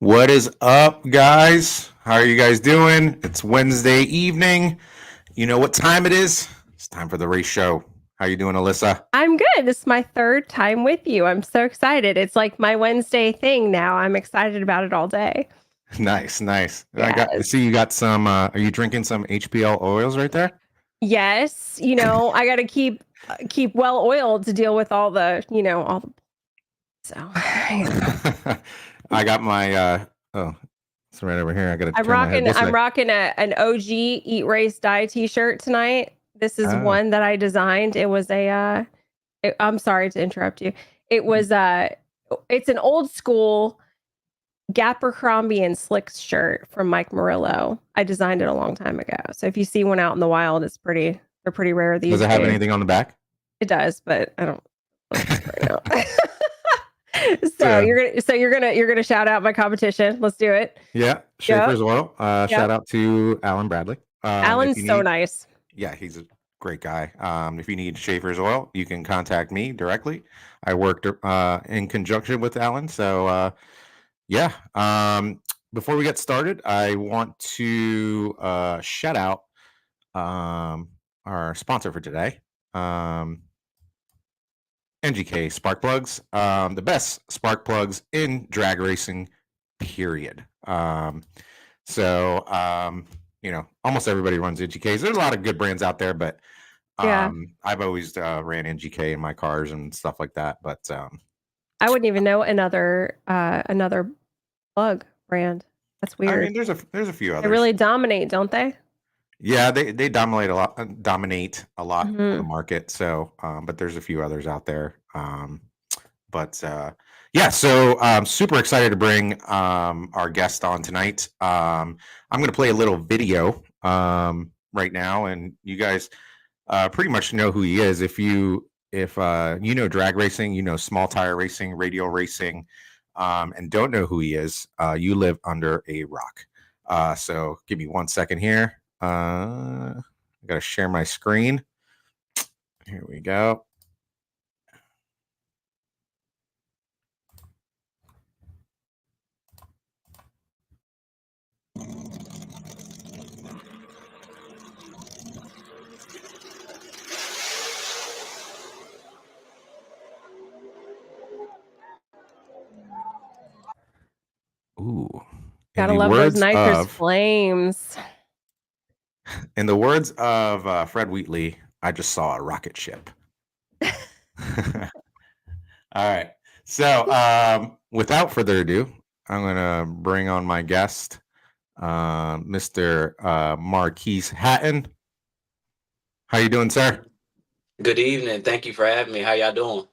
What is up, guys? How are you guys doing? It's Wednesday evening. You know what time it is? It's time for the race show. How you doing, Alyssa? I'm good. This is my third time with you. I'm so excited. It's like my Wednesday thing now. I'm excited about it all day. Nice, nice. I Yes. see you got some. Are you drinking some HPL oils right there? Yes, I got to keep well oiled to deal with all the so I got my. Oh, it's right over here. I got to I'm turn my head rocking this I'm way. rocking an OG Eat Race Die t-shirt tonight. This is Oh, one that I designed. It was I'm sorry to interrupt you. It was it's an old school Gappercrombie and Slicks shirt from Mike Murillo. I designed it a long time ago. So if you see one out in the wild, they're pretty rare does these it have days. anything on the back? It does, but I don't look right now. So, You're gonna shout out my competition. Let's do it. yeah, Yep. Schaefer's oil. Shout Yep. out to Alan Bradley. If Alan's you so need nice. Yeah, he's a great guy. If you need Schaefer's oil, you can contact me directly. I worked in conjunction with Alan. So, yeah. Before we get started, I want to shout out our sponsor for today, um, NGK Spark Plugs, the best spark plugs in drag racing, period. So, almost everybody runs NGKs. There's a lot of good brands out there, but Yeah. I've always ran NGK in my cars and stuff like that. But I wouldn't even know another plug brand. That's I weird. mean, there's a few They others. really dominate, don't they? Yeah, they dominate a lot of the Hmm. market. So, but there's a few others out there. But yeah, so I'm super excited to bring our guest on tonight. I'm going to play a little video right now, and you guys pretty much know who he is. If you know drag racing, you know small tire racing, radial racing, and don't know who he is, you live under a rock. So give me 1 second here. I got to share my screen. Here we go. Ooh. In Gotta the love those words nitrous of flames. Fred Wheatley, I just saw a rocket ship. All right. So, without further ado, I'm going to bring on my guest, Mr. Marques Hatton. How you doing, sir? Good evening. Thank you for having me. How y'all doing?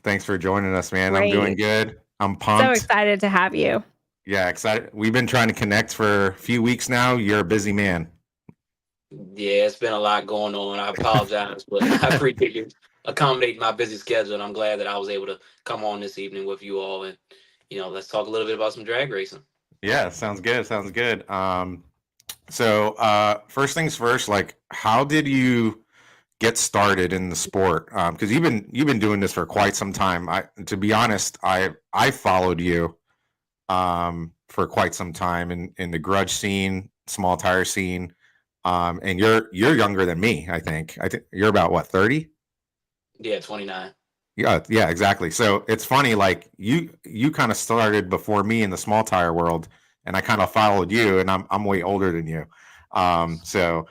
Thanks for joining us, man. I'm doing Great. good. I'm So pumped. excited to have you. Yeah, excited. We've been trying to connect for a few weeks now. You're a busy man. Yeah, it's been a lot going on. I apologize, but I appreciate you accommodating my busy schedule, and I'm glad that I was able to come on this evening with you all, and let's talk a little bit about some drag racing. Yeah, sounds good. Sounds good. So first things first, like how did you get started in the sport? Because you've been doing this for quite some time. To be honest, I followed you for quite some time in the grudge scene, small tire scene. And you're younger than me, I think. I think you're about what, 30? Yeah, 29. Yeah, exactly. So it's funny, like you kind of started before me in the small tire world, and I kind of followed you, and I'm way older than you. So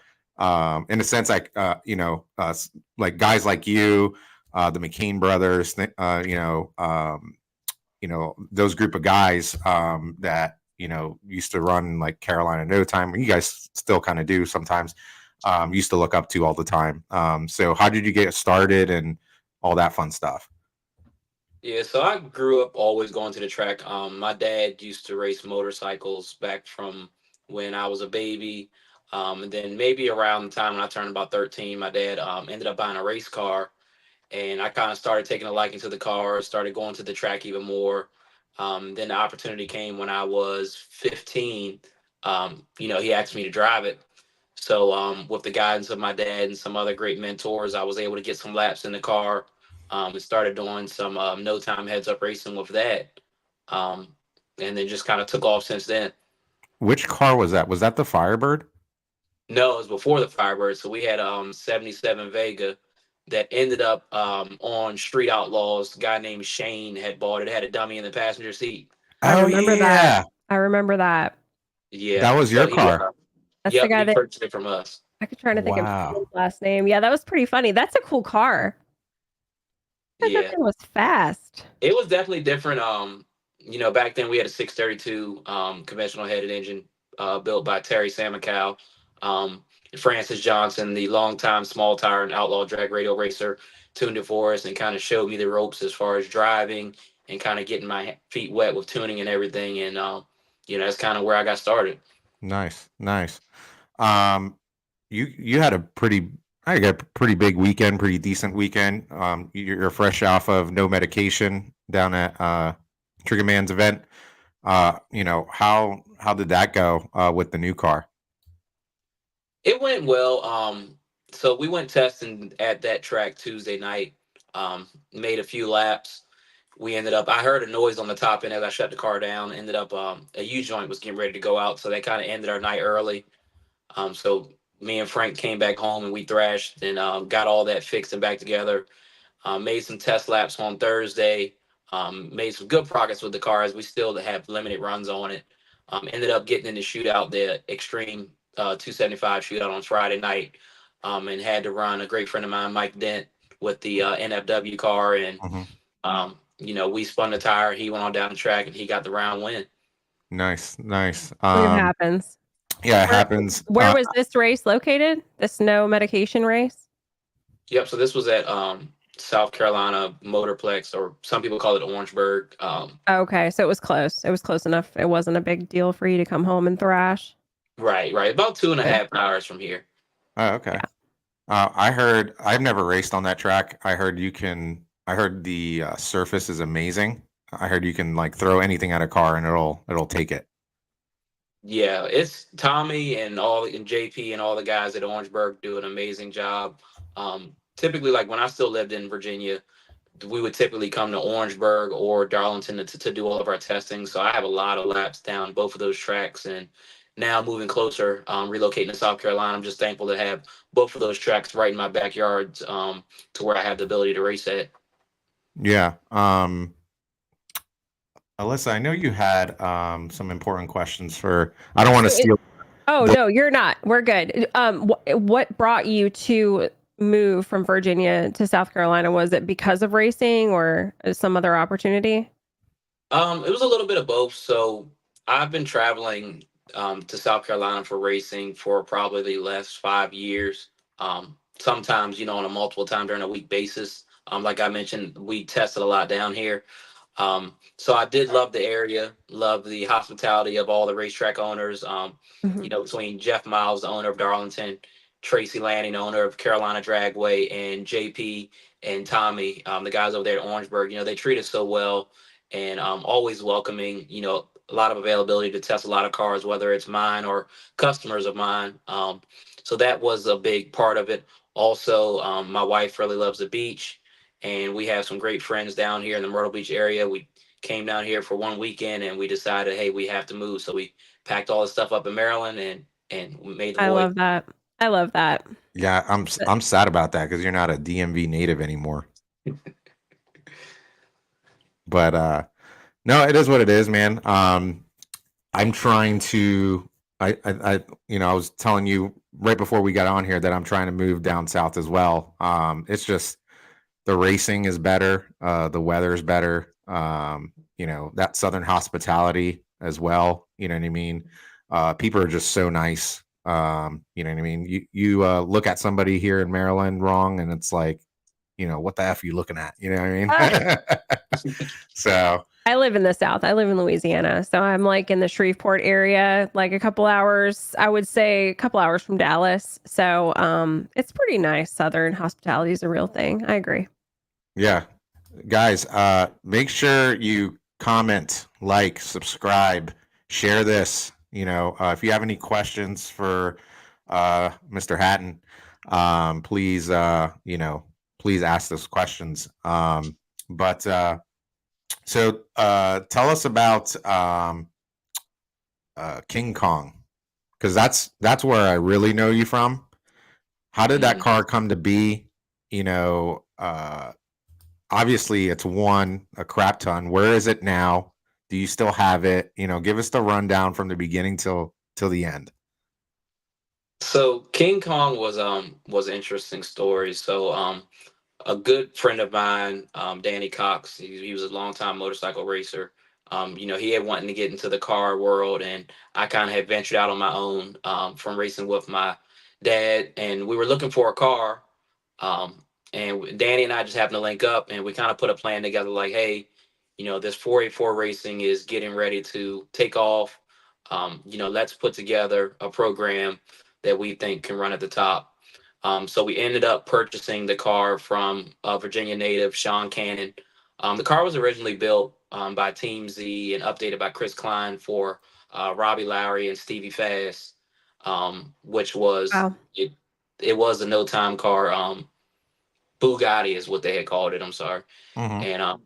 in a sense, like like guys like you, the McCain brothers, those group of guys that used to run like Carolina No Time, and you guys still kind of do sometimes. Used to look up to all the time. So how did you get started and all that fun stuff? Yeah, so I grew up always going to the track. My dad used to race motorcycles back from when I was a baby. And then maybe around the time when I turned about 13, my dad ended up buying a race car, and I kind of started taking a liking to the car, started going to the track even more. Then the opportunity came when I was 15. He asked me to drive it. So, with the guidance of my dad and some other great mentors, I was able to get some laps in the car, and started doing some no time heads up racing with that. Um, and then just kind of took off since then. Which car was that? Was that the Firebird? No, it was before the Firebird. So we had 77 Vega that ended up on Street Outlaws. The guy named Shane had bought it. It had a dummy in the passenger seat. I Oh remember that. yeah, I remember that. Yeah. that was So your car. That's the yep, guy he that purchased it from us. I could try to think of his Wow. last name. Yeah, that was pretty funny. That's a cool car. That Yeah. thing was fast. It was definitely different. Back then we had a 632 conventional headed engine built by Terry Samakow. Francis Johnson, the longtime small tire and outlaw drag radio racer, tuned it for us and kind of showed me the ropes as far as driving and kind of getting my feet wet with tuning and everything. And that's kind of where I got started. Nice, nice. You had a pretty, I got a pretty big weekend, pretty decent weekend. You're fresh off of No Medication down at Trigger Man's event. How did that go with the new car? It went well. So we went testing at that track Tuesday night. Made a few laps. We ended up. I heard a noise on the top end as I shut the car down. Ended up a U joint was getting ready to go out, so they kind of ended our night early. So me and Frank came back home and we thrashed and got all that fixed and back together. Made some test laps on Thursday. Made some good progress with the car as we still have limited runs on it. Ended up getting in the shootout, the Extreme 275 shootout on Friday night, and had to run a great friend of mine, Mike Dent, with the NFW car. And, Mhm. we spun the tire. He went on down the track and he got the round win. Nice, nice. It happens. Yeah, it Where, happens. where was this race located? This No Medication race? Yep. So this was at South Carolina Motorplex, or some people call it Orangeburg. Okay, so it was close. It was close enough. It wasn't a big deal for you to come home and thrash. Right. About 2.5 hours from here. Oh, okay. Yeah. I've never raced on that track. I heard the surface is amazing. I heard you can like throw anything at a car and it'll take it. Yeah, it's Tommy and JP and all the guys at Orangeburg do an amazing job. Typically, like when I still lived in Virginia, we would typically come to Orangeburg or Darlington to do all of our testing. So I have a lot of laps down both of those tracks. And now moving closer, relocating to South Carolina, I'm just thankful to have both of those tracks right in my backyard, to where I have the ability to race at. Yeah. Alyssa, I know you had some important questions for. I don't want to steal. Oh no, you're not. We're good. What brought you to move from Virginia to South Carolina? Was it because of racing or some other opportunity? It was a little bit of both. So I've been traveling to South Carolina for racing for probably the last 5 years. Sometimes, on a multiple time during a week basis. Like I mentioned, we tested a lot down here. So I did love the area, love the hospitality of all the racetrack owners. Between Jeff Miles, the owner of Darlington, Tracy Lanning, owner of Carolina Dragway, and JP and Tommy, the guys over there at Orangeburg, they treat us so well and always welcoming, a lot of availability to test a lot of cars, whether it's mine or customers of mine. So that was a big part of it. Also, my wife really loves the beach, and we have some great friends down here in the Myrtle Beach area. We came down here for one weekend and we decided, hey, we have to move. So we packed all the stuff up in Maryland and we made the I voyage. love that. I love that. Yeah, I'm sad about that because you're not a DMV native anymore. But no, it is what it is, man. I'm trying to. I was telling you right before we got on here that I'm trying to move down south as well. It's just the racing is better, the weather is better. That southern hospitality as well. You know what I mean? People are just so nice. You know what I mean? You look at somebody here in Maryland wrong, and it's like, what the F are you looking at? You know what I mean? So I live in the South. I live in Louisiana. So I'm like in the Shreveport area, like a couple hours, I would say a couple hours from Dallas. So it's pretty nice. Southern hospitality is a real thing. I agree. yeah, guys, make sure you comment, like, subscribe, share this. If you have any questions for Mr. Hatton, please, please ask those questions. But So tell us about King Kong, because that's where I really know you from. How did that Mm. car come to be? You know, obviously it's won a crap ton. Where is it now? Do you still have it? You know, give us the rundown from the beginning till the end. So King Kong was an interesting story. So a good friend of mine, Danny Cox. He was a longtime motorcycle racer. He had wanted to get into the car world, and I kind of had ventured out on my own from racing with my dad, and we were looking for a car. Um, and Danny and I just happened to link up, and we kind of put a plan together. Like, hey, this 484 racing is getting ready to take off. Let's put together a program that we think can run at the top. So we ended up purchasing the car from Virginia native Sean Cannon. The car was originally built by Team Z and updated by Chris Klein for Robbie Lowry and Stevie Fast, which was Wow. it. It was a no time car. Bugatti is what they had called it. I'm sorry. Mm-hmm. And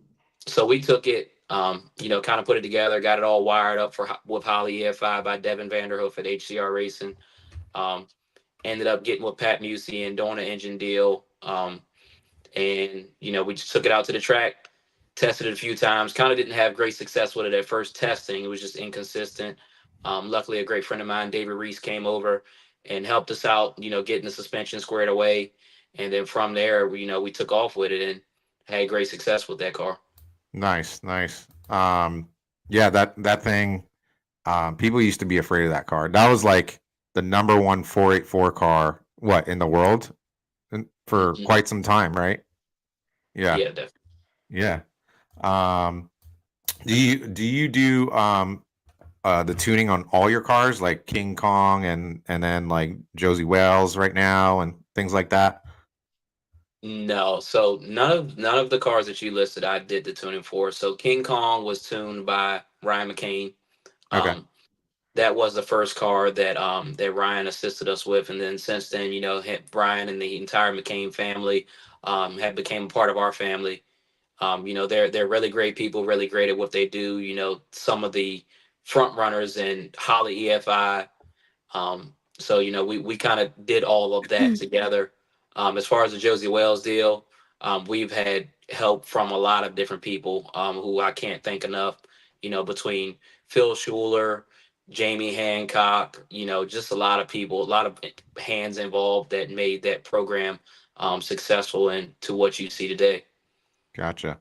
so we took it, kind of put it together, got it all wired up with Holly EFI by Devin Vanderhoof at HCR Racing. Um, Ended up getting with Pat Musey and doing an engine deal. And we just took it out to the track, tested it a few times. Kind of didn't have great success with it at first testing. It was just inconsistent. Luckily, a great friend of mine, David Reese, came over and helped us out. Getting the suspension squared away, and then from there, we took off with it and had great success with that car. Nice, nice. Yeah, that thing. People used to be afraid of that car. That was like the number one 484 car, what, in the world for Mhm. quite some time, right? Yeah, Yeah, definitely. yeah. Um, do you do the tuning on all your cars, like King Kong and then like Josie Wales right now and things like that? No, so none of the cars that you listed, I did the tuning for. So King Kong was tuned by Ryan McCain. Okay, Um, that was the first car that Ryan assisted us with, and then since then, Brian and the entire McCain family have became a part of our family. They're really great people, really great at what they do. Some of the front runners in Holly EFI. So we kind of did all of that together. As far as the Josie Wales deal, we've had help from a lot of different people who I can't thank enough. Between Phil Schuler, Jamie Hancock, just a lot of people, a lot of hands involved that made that program successful and to what you see today. gotcha.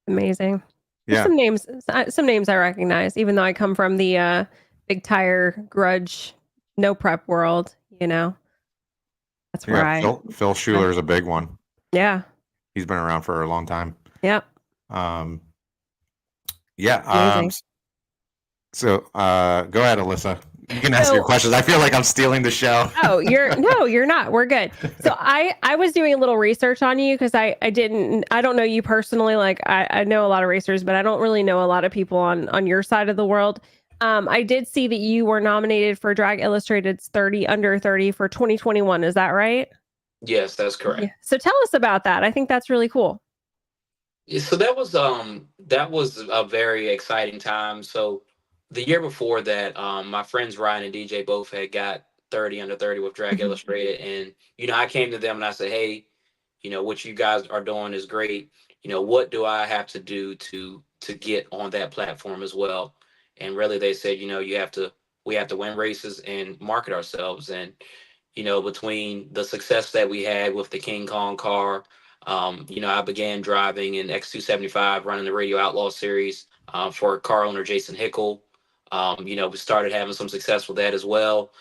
Amazing. There's Yeah, some names I recognize, even though I come from the big tire grudge, no prep world. That's where yeah. Phil I Schuler is a big one. yeah, He's been around for a long time. yeah, Um, yeah. amazing. So go ahead, Alyssa. You can ask your So questions. I feel like I'm stealing the show. oh, you're not. We're good. So I was doing a little research on you because I don't know you personally. Like I know a lot of racers, but I don't really know a lot of people on your side of the world. I did see that you were nominated for Drag Illustrated's 30 under 30 for 2021. Is that right? Yes, that's Yeah. correct. So tell us about that. I think that's really cool. Yeah, so that was a very exciting time. So the year before that, my friends Ryan and DJ both had got 30 under 30 with Drag Mhm. Illustrated, and I came to them and I said, hey, what you guys are doing is great. What do I have to do to get on that platform as well? And really, they said, we have to win races and market ourselves. And between the success that we had with the King Kong car, I began driving in X275, running the Radio Outlaw series for car owner Jason Hickle. We started having some success with that as well.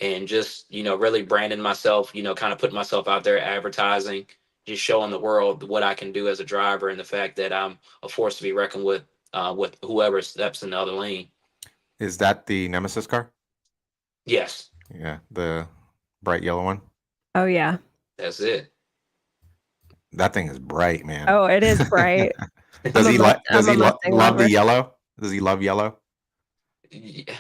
And just, really branding myself, kind of putting myself out there, advertising, just showing the world what I can do as a driver and the fact that I'm a force to be reckoned with whoever steps in the other lane. Is that the Nemesis car? Yes, Yeah, the bright yellow one. Oh yeah. that's it. That thing is bright, man. Oh, it is bright. Does he like? Does I'm a he Mustang love the lover. yellow? Does he love yellow? Yeah.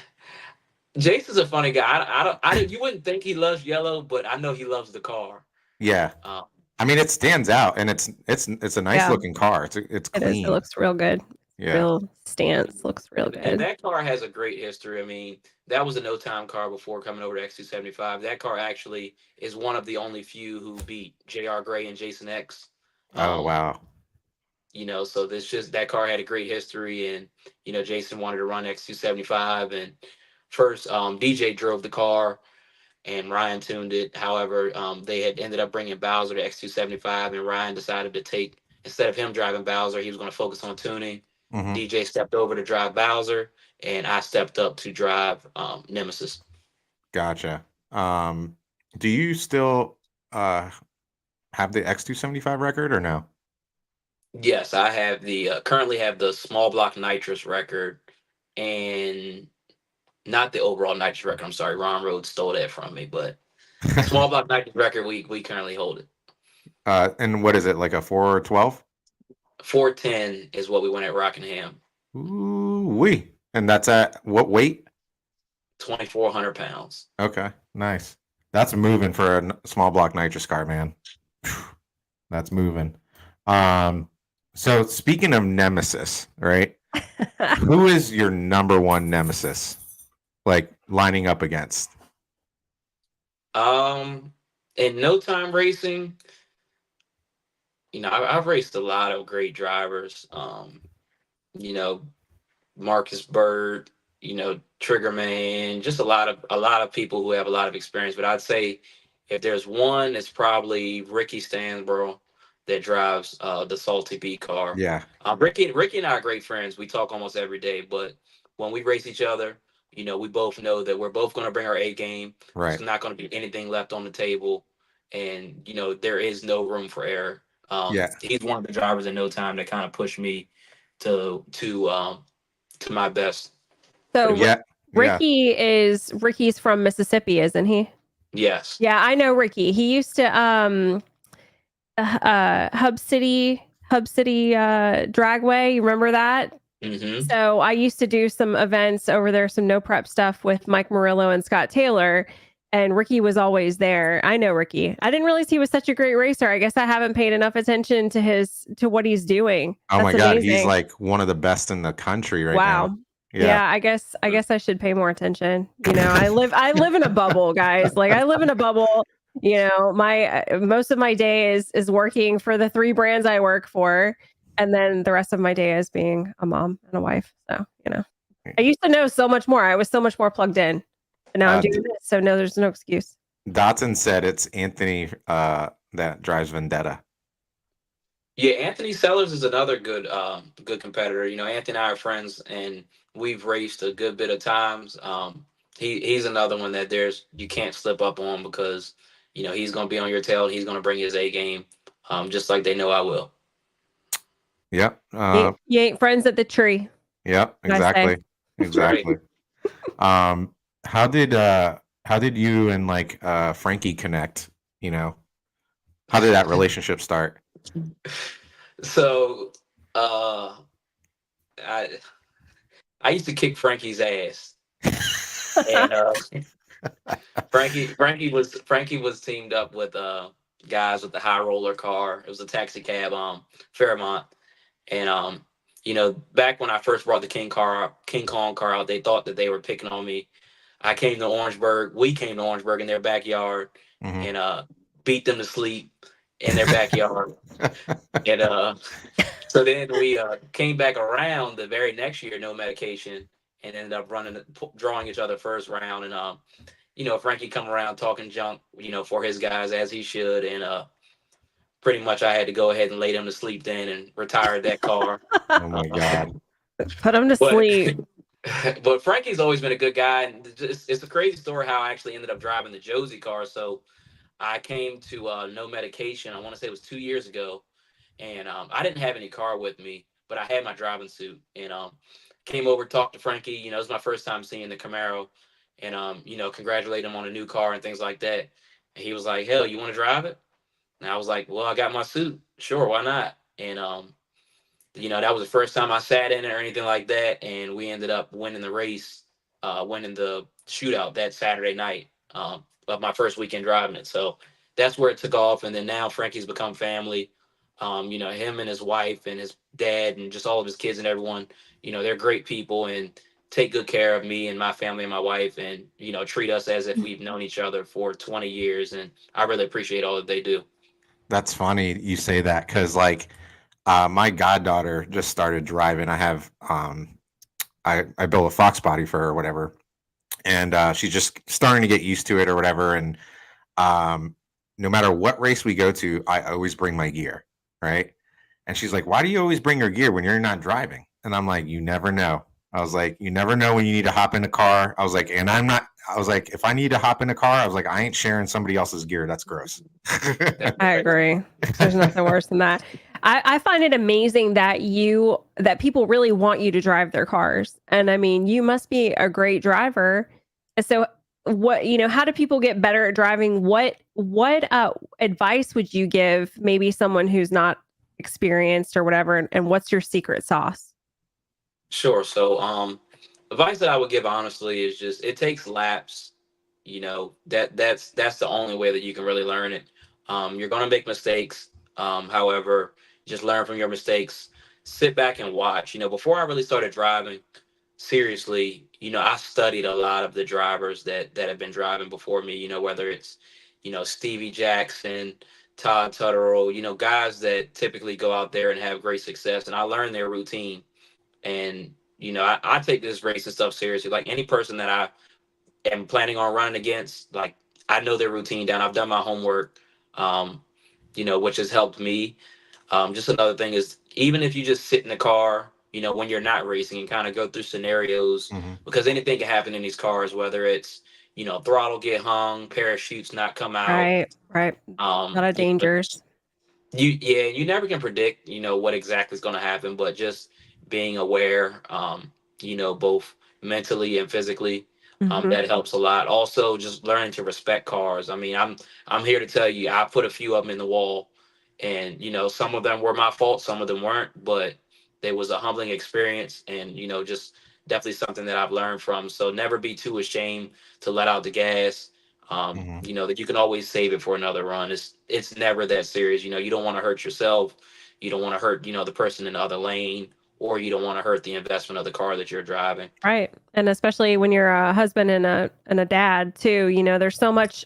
Jason's a funny guy. I don't. You wouldn't think he loves yellow, but I know he loves the car. Yeah. Um, I mean, it stands out, and it's a nice Yeah, looking car. It's it is. It clean. looks real good. Yeah. Real stance looks real And good. that car has a great history. I mean, that was a no time car before coming over to X275. That car actually is one of the only few who beat JR Gray and Jason X. Oh Um, wow. so this just that car had a great history, and Jason wanted to run X275, and first DJ drove the car, and Ryan tuned it. However, they had ended up bringing Bowser to X275, and Ryan decided to take, instead of him driving Bowser, he was going to focus on tuning. Hmm. DJ stepped over to drive Bowser, and I stepped up to drive Nemesis. Gotcha. Do you still have the X275 record or no? Yes, I have the currently have the small block nitrous record, and not the overall nitrous record. I'm sorry, Ron Rhodes stole that from me, but small block nitrous record, we currently hold it. And what is it, like a 412? 410 is what we went at Rockingham. Ooh wee. And that's at what weight? 2,400 pounds. Okay, nice. That's moving for a small block nitrous car, man. That's moving. So speaking of nemesis, right? Who is your number one nemesis? Like lining up against? In no time racing, I've raced a lot of great drivers. You know, Marcus Bird, Triggerman, just a lot of people who have a lot of experience. But I'd say if there's one, it's probably Ricky Stansborough that drives the Salty B car. Yeah, Ricky and I are great friends. We talk almost every day, but when we race each other, we both know that we're both going to bring our A game. right. There's not going to be anything left on the table, and there is no room for error. Yeah, He's one of the drivers in no time that kind of pushed me to my best. So yeah, yeah. Ricky's from Mississippi, isn't he? Yes. Yeah, I know Ricky. He used to Hub City Dragway. You remember that? Mm-hmm. So I used to do some events over there, some no prep stuff with Mike Murillo and Scott Taylor, and Ricky was always there. I know Ricky. I didn't realize he was such a great racer. I guess I haven't paid enough attention to what he's doing. Oh That's my God, he's amazing. like one of the best in the country right now. Wow. Yeah. Yeah, I guess I should pay more attention. I live in a bubble, guys. Like I live in a bubble. My most of my day is working for the 3 brands I work for, and then the rest of my day is being a mom and a wife. So, I used to know so much more. I was so much more plugged in. And now I'm doing this, so no, there's no excuse. Dotson said it's Anthony that drives Vendetta. Yeah, Anthony Sellers is another good competitor. Anthony and I are friends, and we've raced a good bit of times. He's another one that you can't slip up on, because he's going to be on your tail. He's going to bring his A game, just like they know I will. Yep. You ain't friends at the tree. Yep. Exactly. Exactly. How did you and like Frankie connect? How did that relationship start? So, I used to kick Frankie's ass, and Frankie was teamed up with guys with the high roller car. It was a taxi cab, Fairmont, and back when I first brought the King Kong car out, they thought that they were picking on me. I came to Orangeburg. We came to Orangeburg in their backyard, Mhm. and beat them to sleep in their backyard. And so then we came back around the very next year, no medication, and ended up drawing each other first round. And Frankie come around talking junk, for his guys, as he should. And pretty much I had to go ahead and lay them to sleep then, and retired that car. Oh my God. Put him to But sleep. but Frankie's always been a good guy, and it's a crazy story how I actually ended up driving the Josie car. So I came to no medication. I want to say it was 2 years ago, and I didn't have any car with me, but I had my driving suit, and came over, talked to Frankie. It was my first time seeing the Camaro, and congratulate him on a new car and things like that. And he was like, "Hell, you want to drive it?" And I was like, "Well, I got my suit. Sure, why not?" And that was the first time I sat in it or anything like that, and we ended up winning the race, winning the shootout that Saturday night of my first weekend driving it. So that's where it took off. And then now Frankie's become family. Him and his wife and his dad and just all of his kids and everyone, they're great people and take good care of me and my family and my wife, and treat us as if we've known each other for 20 years. And I really appreciate all that they do. That's funny you say that because like my goddaughter just started driving. I built a Fox body for her or whatever, and she's just starting to get used to it or whatever. And um, no matter what race we go to, I always bring my gear, right? And she's like, "Why do you always bring your gear when you're not driving?" And I'm like, "You never know." I was like, "You never know when you need to hop in a car." I was like, "And I'm not." I was like, "If I need to hop in a car, I was like, I ain't sharing somebody else's gear. That's gross." That's I right. agree. There's nothing worse than that. I find it amazing that people really want you to drive their cars. And I mean, you must be a great driver. So how do people get better at driving? What advice would you give maybe someone who's not experienced or whatever? And what's your secret sauce? Sure. So, advice that I would give honestly is just it takes laps. That's the only way that you can really learn it. You're gonna make mistakes. However, just learn from your mistakes. Sit back and watch. Before I really started driving seriously, I studied a lot of the drivers that have been driving before me. Whether it's Stevie Jackson, Todd Tuttle, guys that typically go out there and have great success, and I learned their routine. And I take this race and stuff seriously. Like any person that I am planning on running against, like I know their routine down. I've done my homework, um, which has helped me. Just another thing is even if you just sit in the car, when you're not racing and kind of go through scenarios, Hmm. because anything can happen in these cars, whether it's throttle get hung, parachutes not come out. Right, right. A lot of You know, dangers. you never can predict what exactly is going to happen, but just being aware, both mentally and physically, Hmm. that helps a lot. Also just learning to respect cars. I mean, I'm here to tell you I put a few of them in the wall, and some of them were my fault, some of them weren't, but it was a humbling experience, and just definitely something that I've learned from. So never be too ashamed to let out the gas. Hmm. That you can always save it for another run. It's never that serious. You don't want to hurt yourself. You don't want to hurt, the person in the other lane, or you don't want to hurt the investment of the car that you're driving. Right. And especially when you're a husband and a dad too, there's so much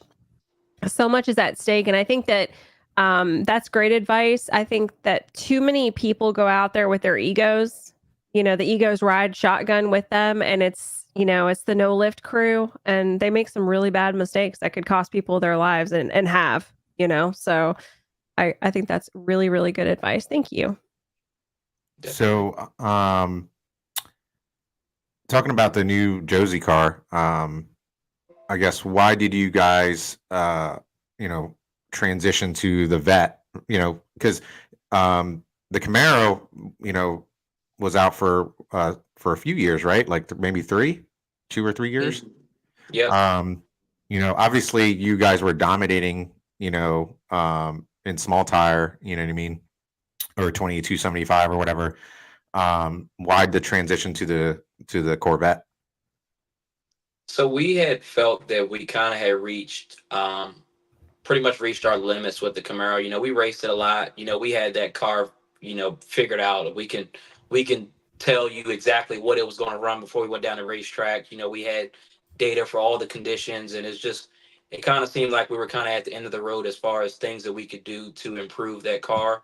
is at stake. And I think that that's great advice. I think that too many people go out there with their egos. The egos ride shotgun with them, and it's the no lift crew, and they make some really bad mistakes that could cost people their lives and have. So I think that's really, really good advice. Thank you. Definitely. So, talking about the new Josie car, I guess why did you guys, you know, transition to the vet? Because the Camaro, you know, was out for a few years, right? Like maybe 2 or 3 years. Mhm. Yep. Um, obviously you guys were dominating, in small tire, you know what I mean, or 2275 or whatever. Why'd the transition to the Corvette? So we had felt that we kind of had pretty much reached our limits with the Camaro. We raced it a lot. We had that car, figured out. We can tell you exactly what it was going to run before we went down the racetrack. We had data for all the conditions, and it kind of seemed like we were kind of at the end of the road as far as things that we could do to improve that car.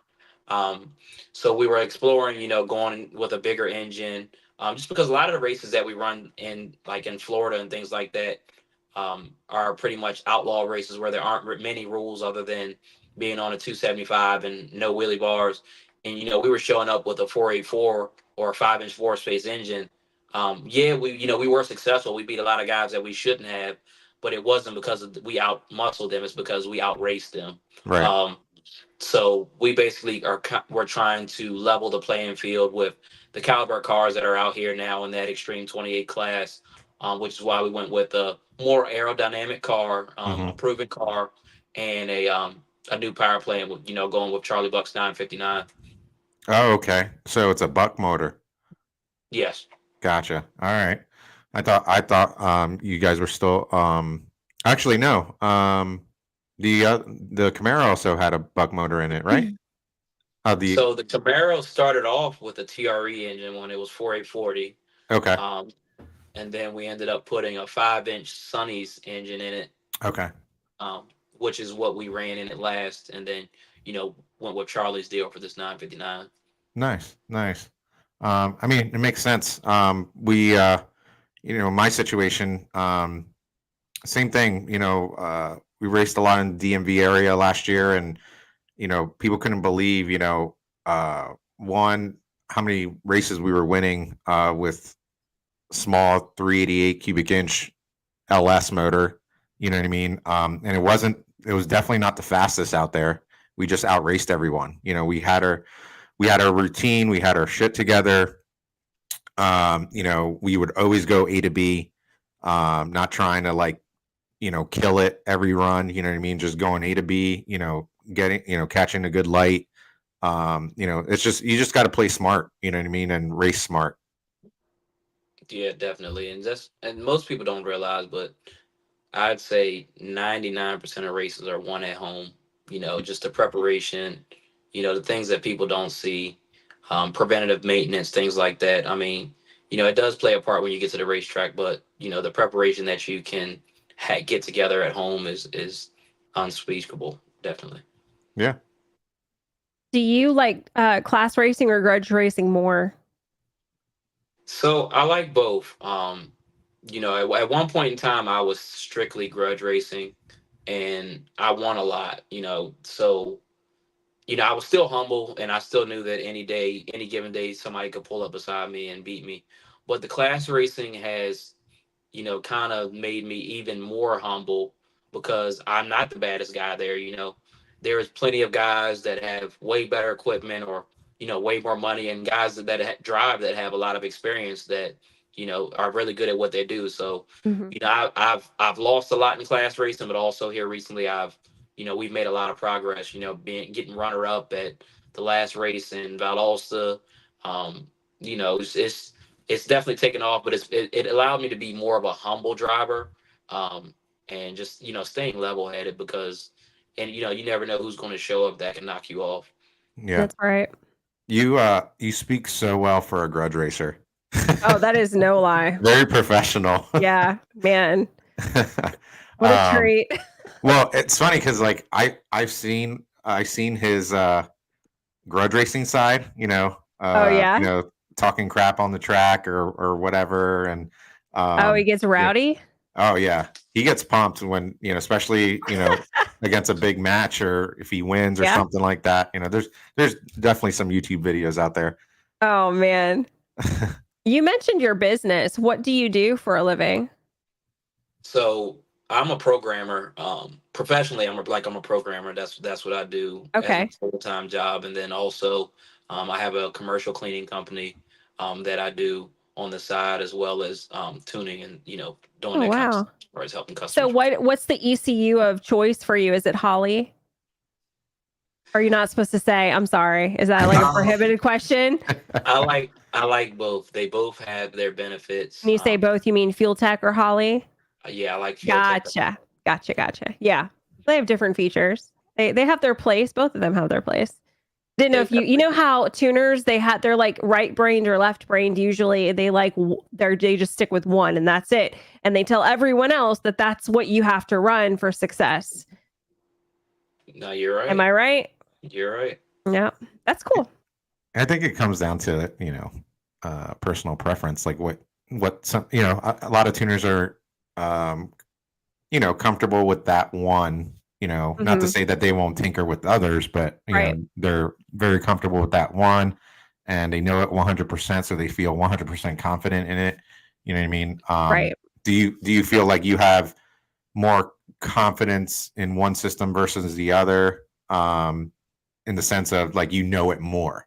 Um, so we were exploring, going with a bigger engine, just because a lot of the races that we run in, like in Florida and things like that, are pretty much outlaw races where there aren't many rules other than being on a 275 and no wheelie bars. And we were showing up with a 484 or a 5-inch four space engine. Yeah, we were successful. We beat a lot of guys that we shouldn't have, but it wasn't because we out muscled them. It's because we outraced them. Right. Um, so we basically we're trying to level the playing field with the caliber cars that are out here now in that extreme 28 class, which is why we went with a more aerodynamic car, a Hmm. proven car, and a new power plant. Going with Charlie Buck's 959. Oh, okay. So it's a buck motor. Yes. Gotcha. All right. I thought you guys were still actually no. The Camaro also had a buck motor in it, right? Oh, the So the Camaro started off with a TRE engine when it was 4840. okay, Um, and then we ended up putting a 5-inch Sonny's engine in it, okay, which is what we ran in it last. And then, went with Charlie's deal for this 959. nice, nice. I mean, it makes sense. My situation, same thing. We raced a lot in the DMV area last year, and people couldn't believe, one, how many races we were winning with small 388 cubic inch LS motor. You know what I mean? And it was definitely not the fastest out there. We just outraced everyone. We had our routine, we had our shit together. We would always go A to B, not trying to kill it every run. You know what I mean? Just going A to B, catching a good light. It's just, you just got to play smart, you know what I mean? And race smart. Yeah, definitely. And most people don't realize, but I'd say 99% of races are won at home. Just the preparation, the things that people don't see, preventative maintenance, things like that. I mean, it does play a part when you get to the racetrack, but the preparation that you can get together at home is unspeakable. Definitely. Yeah. Do you like class racing or grudge racing more? So I like both. At one point in time, I was strictly grudge racing, and I won a lot. So I was still humble, and I still knew that any day, any given day, somebody could pull up beside me and beat me. But the class racing has, kind of made me even more humble because I'm not the baddest guy there. There is plenty of guys that have way better equipment or, way more money, and guys drive that have a lot of experience that, are really good at what they do. So, Hmm. I've lost a lot in class racing, but also here recently we've made a lot of progress, getting runner up at the last race in Valdosta. Um, it's definitely taken off, but it allowed me to be more of a humble driver, um, and just staying level headed because, and you never know who's going to show up that can knock you off. Yeah. That's right. You speak so well for a grudge racer. Oh, that is no lie. Very professional. Yeah, man. What a um, treat. well, it's funny because I've seen his grudge racing side, Oh, yeah. talking crap on the track or whatever. And Oh, he gets yeah. rowdy. Oh yeah, he gets pumped when especially against a big match or if he wins or Yeah. something like that. There's definitely some YouTube videos out there. Oh, man. You mentioned your business. What do you do for a living? So I'm a programmer. Professionally, I'm a programmer. That's what I do as my Okay. full time job, and then also I have a commercial cleaning company that I do on the side as well as tuning and doing Oh, that kind of wow. stuff as far as helping So customers. what's the ECU of choice for you? Is it Holly? Are you not supposed to say? I'm sorry. Is that like a Um, prohibited question? I like both. They both have their benefits. When you say both, you mean Fuel Tech or Holly? Yeah, I like Fuel Tech. Gotcha. Gotcha. Yeah. They have different features. They have their place. Both of them have their place. Didn't know They if you know how tuners they're like right brained or left brained. Usually they just stick with one and that's it. And they tell everyone else that that's what you have to run for success. No, you're Am right. I right? You're right. Yeah. That's cool. I think it comes down to personal preference, like what some a lot of tuners are um, comfortable with that one. Not to Hmm. say that they won't tinker with others, but Right. they're very comfortable with that one, and they know it 100%, so they feel 100% confident in it. You know what I mean? Right. Do you feel like you have more confidence in one system versus the other, in the sense of like it more?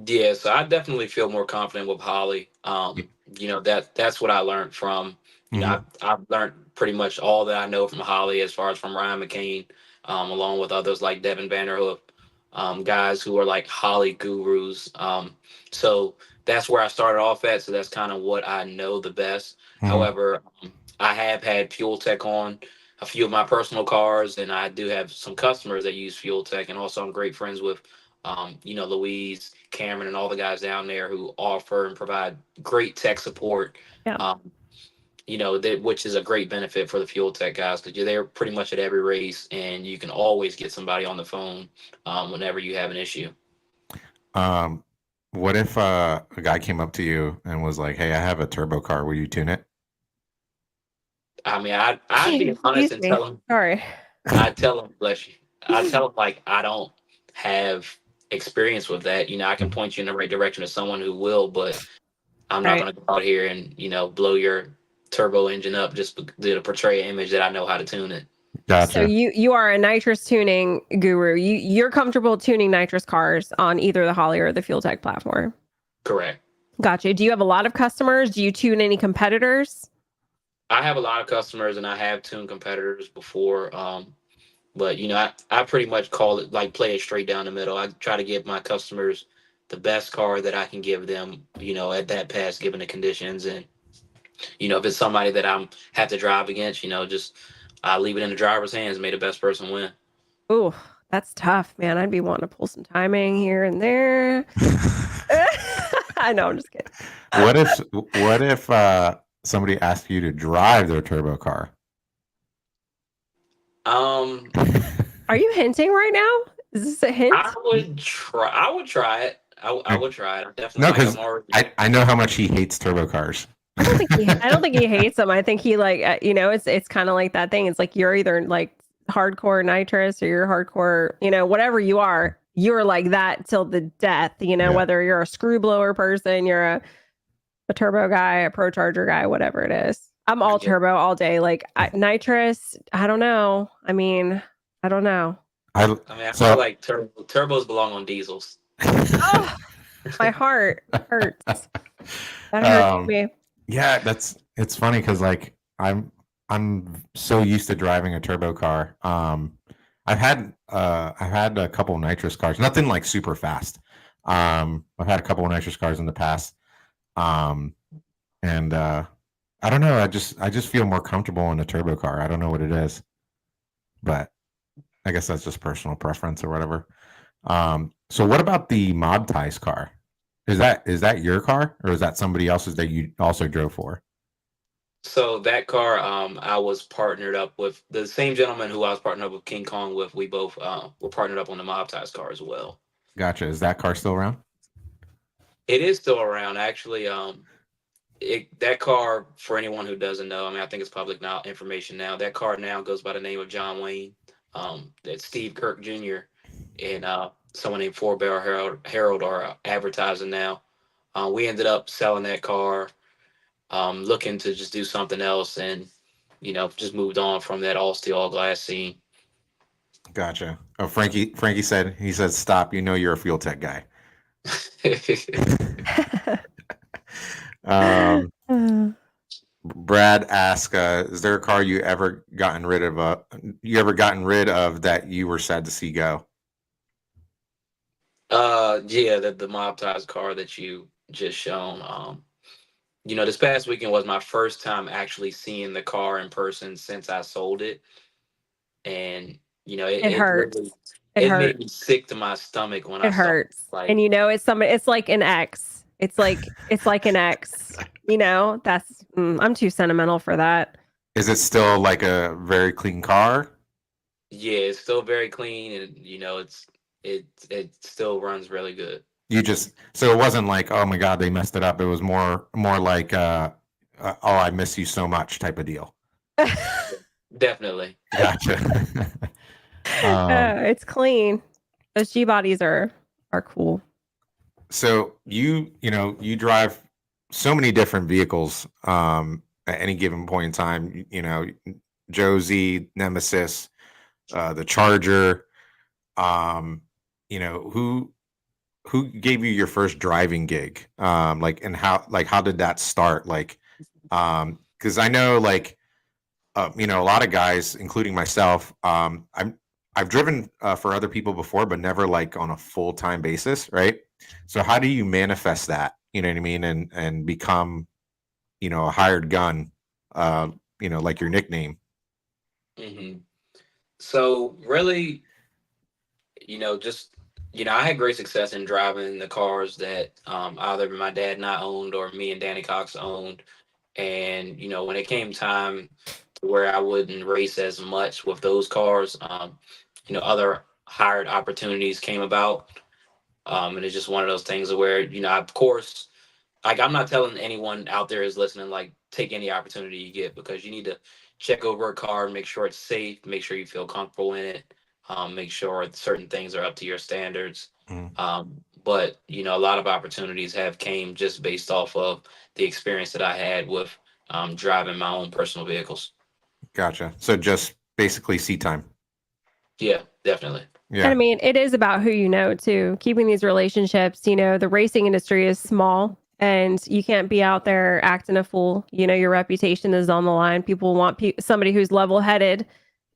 Yeah, so I definitely feel more confident with Holly. That's what I learned from. Mm-hmm. I've learned pretty much all that I know from Holly, as far as from Ryan McCain, along with others like Devin Vanderhoof, guys who are like Holly gurus. So that's where I started off at. So that's kind of what I know the best. Mm-hmm. However, I have had Fuel Tech on a few of my personal cars, and I do have some customers that use Fuel Tech, and also I'm great friends with, Louise, Cameron, and all the guys down there who offer and provide great tech support. Yeah. Um, which is a great benefit for the Fuel Tech guys because you're there pretty much at every race, and you can always get somebody on the phone whenever you have an issue. What if a guy came up to you and was like, "Hey, I have a turbo car. Will you tune it?" I mean, I'd be honest Excuse and me. tell him. Sorry. I tell him, bless you. I tell him like I don't have experience with that. I can point you in the right direction to someone who will, but I'm not Right. going to go out here and blow your turbo engine up just to portray an image that I know how to tune it. Gotcha. So you are a nitrous tuning guru. You're comfortable tuning nitrous cars on either the Holly or the Fuel Tech platform. Correct. Gotcha. Do you have a lot of customers? Do you tune any competitors? I have a lot of customers, and I have tuned competitors before. But I pretty much call it like play it straight down the middle. I try to give my customers the best car that I can give them, at that pass, given the conditions. And if it's somebody that I'm have to drive against, just I leave it in the driver's hands. May the best person win. Ooh, that's tough, man. I'd be wanting to pull some timing here and there. I know, I'm just kidding. What if somebody asked you to drive their turbo car? Are you hinting right now? Is this a hint? I would try. I would try it. I would try it. Definitely. No, because I know how much he hates turbo cars. I don't think he hates them. I think he it's kind of like that thing. It's like you're either like hardcore nitrous or you're hardcore, whatever you are, you're like that till the death, whether you're a screw blower person, you're a turbo guy, a pro charger guy, whatever it is. I'm all turbo all day. Like nitrous, I don't know. I mean, I don't know. I feel like turbos belong on diesels. Oh, my heart hurts. That hurts me. Yeah, it's funny because like I'm so used to driving a turbo car. I've had a couple nitrous cars, nothing like super fast. I've had a couple of nitrous cars in the past. And I don't know, I just feel more comfortable in a turbo car. I don't know what it is, but I guess that's just personal preference or whatever. So what about the Mob Ties car? Is that your car, or is that somebody else's that you also drove for? So that car, I was partnered up with the same gentleman who I was partnered up with King Kong with. We both were partnered up on the Mob Ties car as well. Gotcha. Is that car still around? It is still around, actually. That car, for anyone who doesn't know, I mean, I think it's public now information now. That car now goes by the name of John Wayne. That's Steve Kirk Jr. and someone named Four Barrel Harold are advertising now. We ended up selling that car, looking to just do something else, and just moved on from that all steel, all glass scene. Gotcha. Oh, Frankie said stop. You're a Fuel Tech guy. Brad asked, "Is there a car you ever gotten rid of that you were sad to see go?" Yeah, the Mob Ties car that you just shown. This past weekend was my first time actually seeing the car in person since I sold it, and it hurts. Really, it hurts. Made me sick to my stomach when it hurts. And it's somebody. It's like an ex. It's like an ex. That's I'm too sentimental for that. Is it still like a very clean car? Yeah, it's still very clean, and it still runs really good. So it wasn't like, oh my God, they messed it up. It was more like, oh, I miss you so much type of deal. Definitely. Gotcha. It's clean. Those G bodies are cool. So you drive so many different vehicles at any given point in time. Josie, Nemesis, the Charger. Who gave you your first driving gig? And how did that start? Because I know a lot of guys, including myself, I've driven for other people before, but never on a full-time basis, right? So how do you manifest that? You know what I mean, and become, a hired gun, like your nickname. Hmm. So really, just I had great success in driving the cars that either my dad and I owned or me and Danny Cox owned. And when it came time to where I wouldn't race as much with those cars, other hired opportunities came about. And it's just one of those things where of course, like, I'm not telling anyone out there is listening, like, take any opportunity you get, because you need to check over a car, make sure it's safe, make sure you feel comfortable in it, make sure certain things are up to your standards. Mm, But a lot of opportunities have came just based off of the experience that I had with driving my own personal vehicles. gotcha. So just basically seat time. Yeah, definitely. And I Yeah. mean, it is about who you know too. Keeping these relationships, the racing industry is small and you can't be out there acting a fool. Your reputation is on the line. People want somebody who's level headed.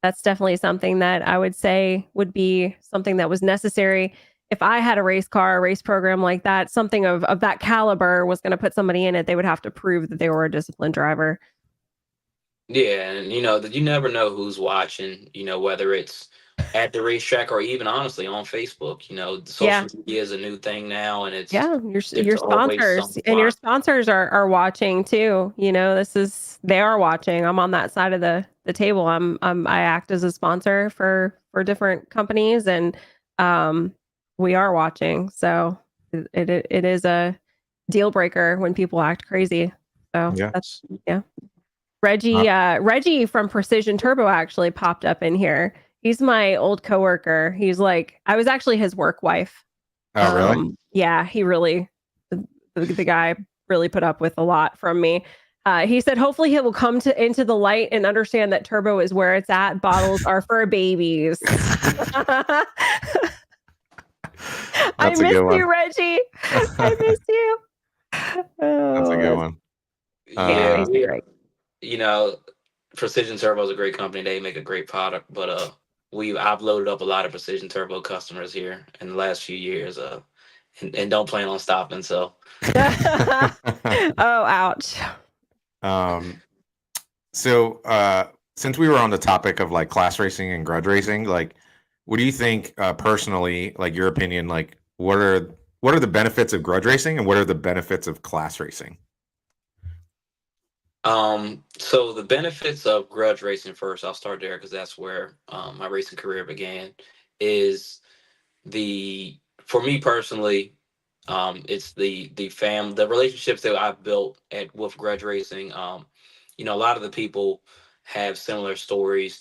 That's definitely something that I would say would be something that was necessary. If I had a race car, a race program like that, something of that caliber was going to put somebody in it, they would have to prove that they were a disciplined driver. Yeah, and that you never know who's watching, whether it's at the racetrack or even honestly on Facebook. Yeah. Social media is a new thing now, and Yeah, there's your always sponsors something and your flying. sponsors are watching too. They are watching. I'm on that side of the table. I act as a sponsor for different companies, and um we are watching. So it is a deal breaker when people act crazy. So Yeah. that's, yeah. Uh, Reggie from Precision Turbo actually popped up in here. He's my old coworker. He's like, I was actually his work wife. oh, really? Yeah, he really, the guy really put up with a lot from me. He said, hopefully he will come into the light and understand that turbo is where it's at. Bottles are for babies. I That's a miss good one. you, Reggie. I miss you. That's a Oh, good one. yeah, Yeah, Uh, he's great. you know, Precision Turbo is a great company. They make a great product, but I've loaded up a lot of Precision Turbo customers here in the last few years, and don't plan on stopping. So, Oh, ouch. um, so since we were on the topic of like class racing and grudge racing, like, what do you think personally, like your opinion, like what are the benefits of grudge racing and what are the benefits of class racing? so the benefits of grudge racing first, I'll start there because that's where my racing career began. Is the For me personally, it's the relationships that I've built with grudge racing. A lot of the people have similar stories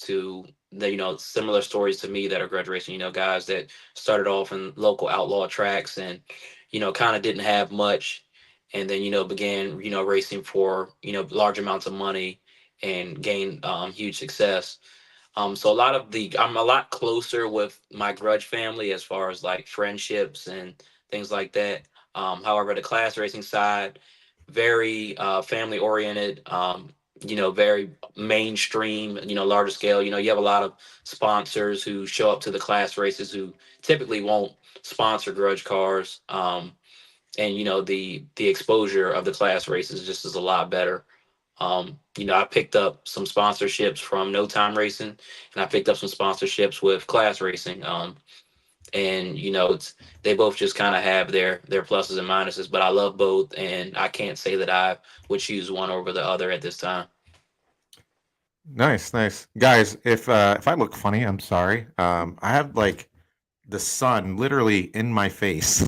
similar stories to me that are grudge racing. Guys that started off in local outlaw tracks and kind of didn't have much, and then began racing for large amounts of money and gained huge success. So I'm a lot closer with my grudge family as far as like friendships and things like that. However, the class racing side, very family oriented, very mainstream, larger scale. You have a lot of sponsors who show up to the class races who typically won't sponsor grudge cars. And the exposure of the class races just is a lot better. I picked up some sponsorships from No Time Racing, and I picked up some sponsorships with Class Racing. And they both just kind of have their pluses and minuses, but I love both, and I can't say that I would choose one over the other at this time. Nice, nice. Guys, if I look funny, I'm sorry. I have like the sun literally in my face.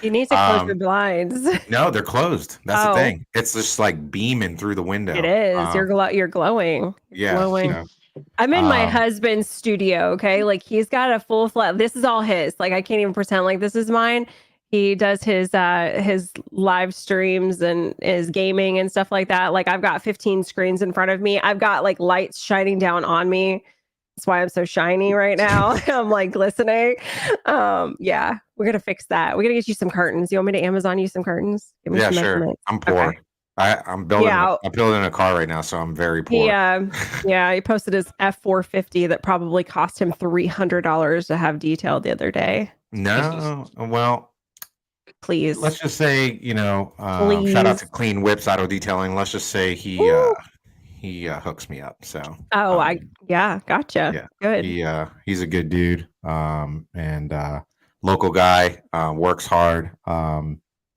You need to close your um, blinds. no, they're closed. That's the Oh, thing. It's just like beaming through the it window. is. You're glowing. You're Yeah. glowing. So, I'm in my um, husband's studio, okay? Like he's got a full flat. This is all his. Like I can't even pretend like this is mine. He does his live streams and his gaming and stuff like that. Like I've got 15 screens in front of me. I've got like lights shining down on me. That's why I'm so shiny right now. I'm like glistening. Yeah, we're gonna fix that. We're gonna get you some curtains. You want me to Amazon you some curtains? Give me yeah, some sure. measurements. I'm Okay. poor. Yeah, I'm building a car right now, so I'm very he poor. yeah, he posted his F450 that probably cost him $300 to have detailed the other day. No, well, let's Please. just say, shout out Please. to Clean Whips Auto Detailing. Let's just say Woo! he hooks me up. So Oh, gotcha. yeah, Good. he's a good dude. And local guy, works hard.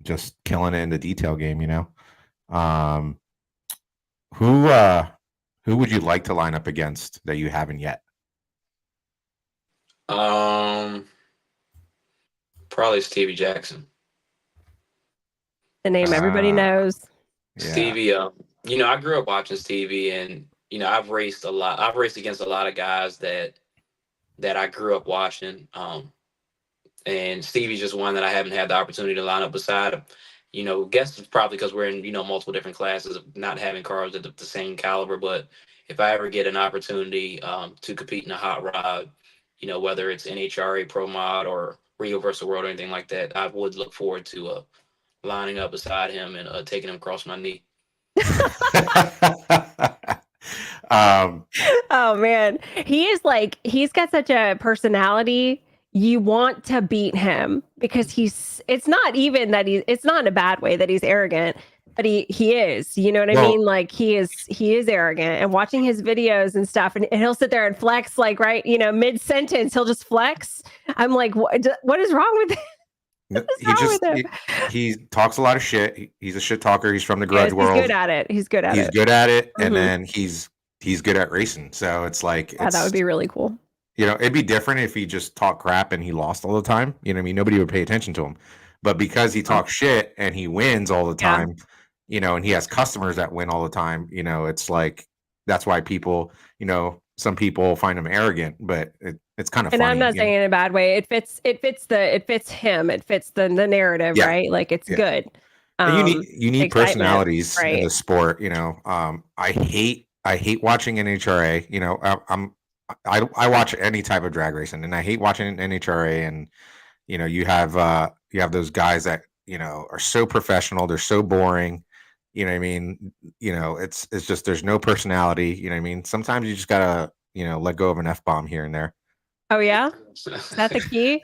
Just killing it in the detail game. Um, who who would you like to line up against that you haven't yet? Probably Stevie Jackson. The name everybody knows. Yeah. Stevie, I grew up watching Stevie, and I've raced a lot. I've raced against a lot of guys that I grew up watching. And Stevie's just one that I haven't had the opportunity to line up beside him. Guess it's probably because we're in multiple different classes of not having cars at the same caliber. But if I ever get an opportunity to compete in a hot rod, whether it's NHRA Pro Mod or Rio versus World or anything like that, I would look forward to lining up beside him and taking him across my knee. Oh man, he's got such a personality. You want to beat him because it's not even that it's not in a bad way that he's arrogant, but he is, you know what I mean? Like he is arrogant, and watching his videos and stuff, and he'll sit there and flex, like, right, mid sentence, he'll just flex. I'm like, what is wrong with him? He talks a lot of shit. He's a shit talker. He's from the grudge world. He's good at it. He's good at it. And then he's good at racing. So it's like, that would be really cool. It'd be different if he just talked crap and he lost all the time. You know what I mean? Nobody would pay attention to him. But because he talks shit and he wins all the time, and he has customers that win all the time, it's like, that's why people, some people find him arrogant, but it's kind of funny. And I'm not saying in a bad way. It fits him. It fits the narrative, right? Like it's good. You need personalities in the sport. I hate watching NHRA. I watch any type of drag racing, and I hate watching NHRA. And you have those guys that are so professional. They're so boring. You know what I mean? It's just there's no personality. You know what I mean? Sometimes you just gotta let go of an F-bomb here and there. Oh yeah, is that the key?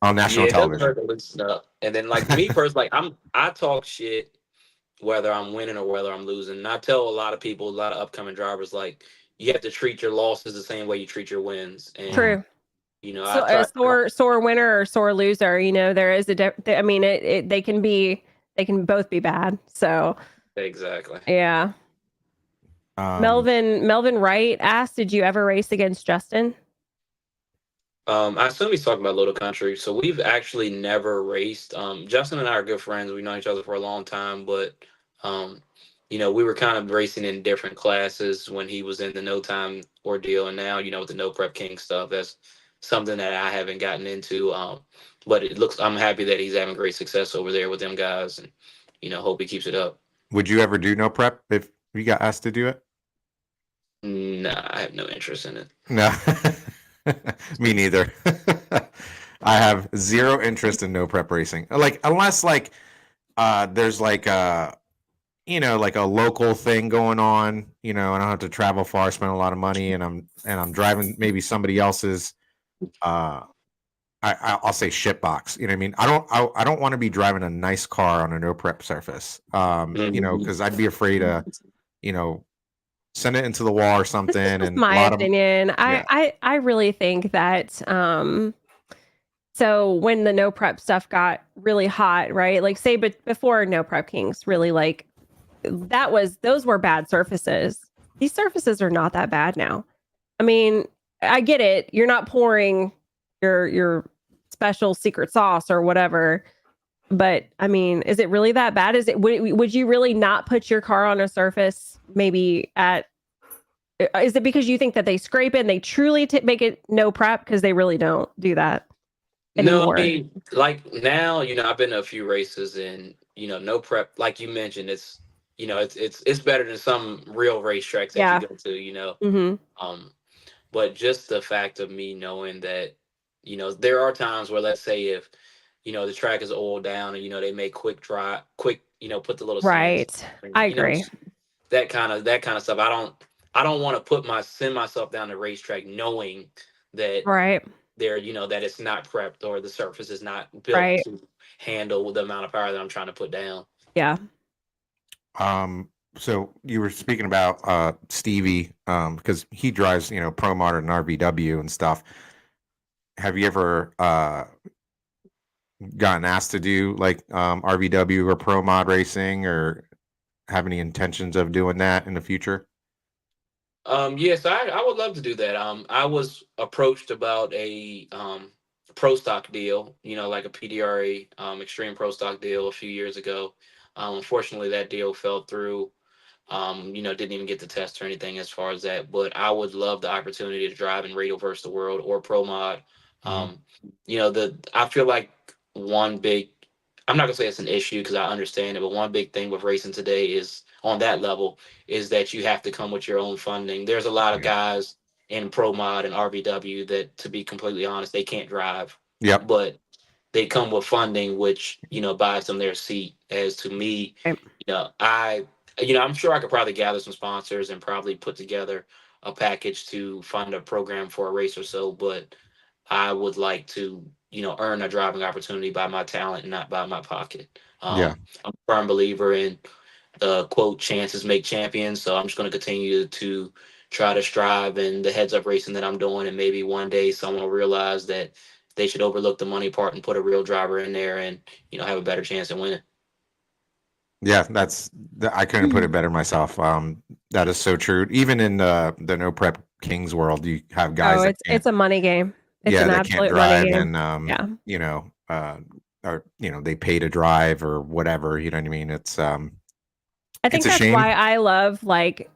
On national television. And then, like, me personally, I talk shit whether I'm winning or whether I'm losing. And I tell a lot of people, a lot of upcoming drivers, like, you have to treat your losses the same way you treat your wins. And, true. So a sore winner or sore loser, there is I mean, they can both be bad. So exactly. Yeah. Melvin Wright asked, did you ever race against Justin? I assume he's talking about Little Country. So we've actually never raced. Justin and I are good friends. We've known each other for a long time, but we were kind of racing in different classes when he was in the No Time ordeal, and now with the No Prep King stuff, that's something that I haven't gotten into. But I'm happy that he's having great success over there with them guys, and hope he keeps it up. Would you ever do No Prep if you got asked to do it? Nah, I have no interest in it. No, me neither. I have zero interest in No Prep racing. Like, unless there's like a local thing going on, I don't have to travel far, spend a lot of money, and I'm driving maybe somebody else's I'll say shit box. You know what I mean? I don't want to be driving a nice car on a no prep surface. Because I'd be afraid to, send it into the wall or something. And my opinion. I really think that so when the no prep stuff got really hot, right? Like say, but before No Prep Kings, really like those were bad surfaces. These surfaces are not that bad now. I mean, I get it. You're not pouring your special secret sauce or whatever, but I mean, is it really that bad? Would you really not put your car on a surface maybe is it because you think that they scrape it and they truly make it no prep? Because they really don't do that anymore. No, I mean, like now, I've been to a few races and, no prep, like you mentioned, it's better than some real racetracks that you go to, Mm-hmm. But just the fact of me knowing that, there are times where, let's say if, the track is oiled down and, they make quick, put the little right. I agree. That kind of stuff. I don't want to send myself down the racetrack knowing that there, that it's not prepped or the surface is not built to handle the amount of power that I'm trying to put down. Yeah. so you were speaking about Stevie, because he drives, Pro Mod and RVW and stuff. Have you ever gotten asked to do like RVW or Pro Mod racing, or have any intentions of doing that in the future? Yes, I would love to do that. I was approached about a pro stock deal, like a PDRA extreme pro stock deal a few years ago. Unfortunately, that deal fell through. Didn't even get to test or anything as far as that. But I would love the opportunity to drive in Radio versus the World or Pro Mod. Mhm. I feel like one big, I'm not gonna say it's an issue because I understand it, but one big thing with racing today is on that level is that you have to come with your own funding. There's a lot of Yeah. guys in Pro Mod and RVW that, to be completely honest, they can't drive, Yep. but they come with funding, which buys them their seat. As to me, Right. I, I'm sure I could probably gather some sponsors and probably put together a package to fund a program for a race or so. But I would like to, earn a driving opportunity by my talent and not by my pocket. Yeah. I'm a firm believer in the quote chances make champions. So I'm just going to continue to try to strive in the heads up racing that I'm doing. And maybe one day someone will realize that they should overlook the money part and put a real driver in there and, have a better chance at winning. Yeah, I couldn't put it better myself. That is so true. Even in the no prep Kings world, you have guys Oh, that it's a money game. It's an that can't absolute money drive, game. and Yeah. or they pay to drive or whatever. You know what I mean? I It's think a that's shame. why I love like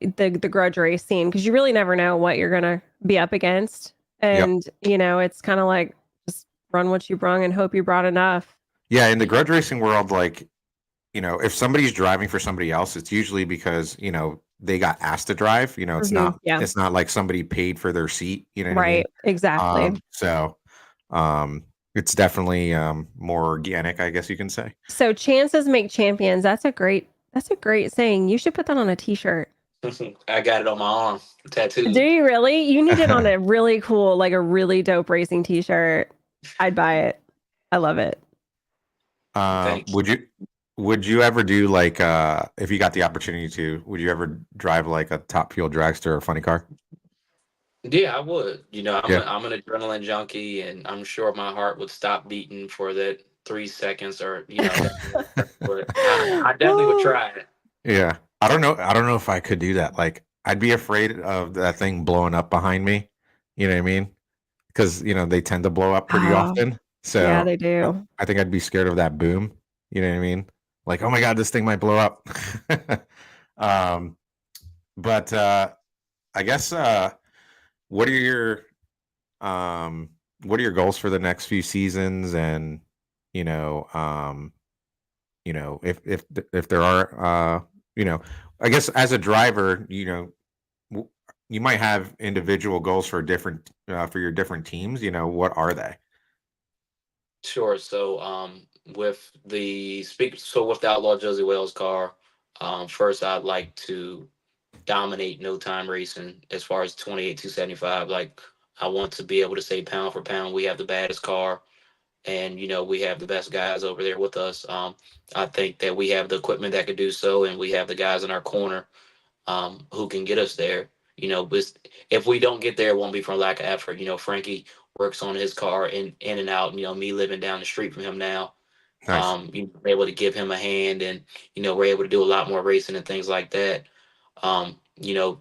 the grudge race scene, because you really never know what you're gonna be up against. Yep. And it's kind of like just run what you brung and hope you brought enough. Yeah, in the grudge racing world, like, if somebody's driving for somebody else, it's usually because, they got asked to drive. It's not Yeah. it's not like somebody paid for their seat, you know what I mean? Right. Exactly. So it's definitely more organic, I guess you can say. So chances make champions. That's a great saying. You should put that on a t-shirt. I got it on my arm, Do tattooed. you really? You need it on a really cool, like a really dope racing t-shirt. I'd buy it. I love it. Thank you. Would you ever do like if you got the opportunity to, would you ever drive like a top fuel dragster or funny car? Yeah, I would. Yeah. I'm an adrenaline junkie, and I'm sure my heart would stop beating for that 3 seconds, or but I definitely would try it. Yeah. I don't know if I could do that. Like, I'd be afraid of that thing blowing up behind me. You know what I mean? Because, they tend to blow up pretty Oh, often. yeah, So they do. I think I'd be scared of that boom. You know what I mean? Like, oh my God, this thing might blow up. um, but I guess what are your what are your goals for the next few seasons? And, you know, um, if there are I guess as a driver, w- you might have individual goals for different for your different teams. What are they? Sure. So, with the Outlaw Josie Wales car, first I'd like to dominate no time racing as far as 28 275. Like, I want to be able to say pound for pound, we have the baddest car, and we have the best guys over there with us. I think that we have the equipment that could do so, and we have the guys in our corner who can get us there. But if we don't get there, it won't be from lack of effort. Frankie works on his car in and out. Me living down the street from him now, Nice. we're able to give him a hand, and we're able to do a lot more racing and things like that.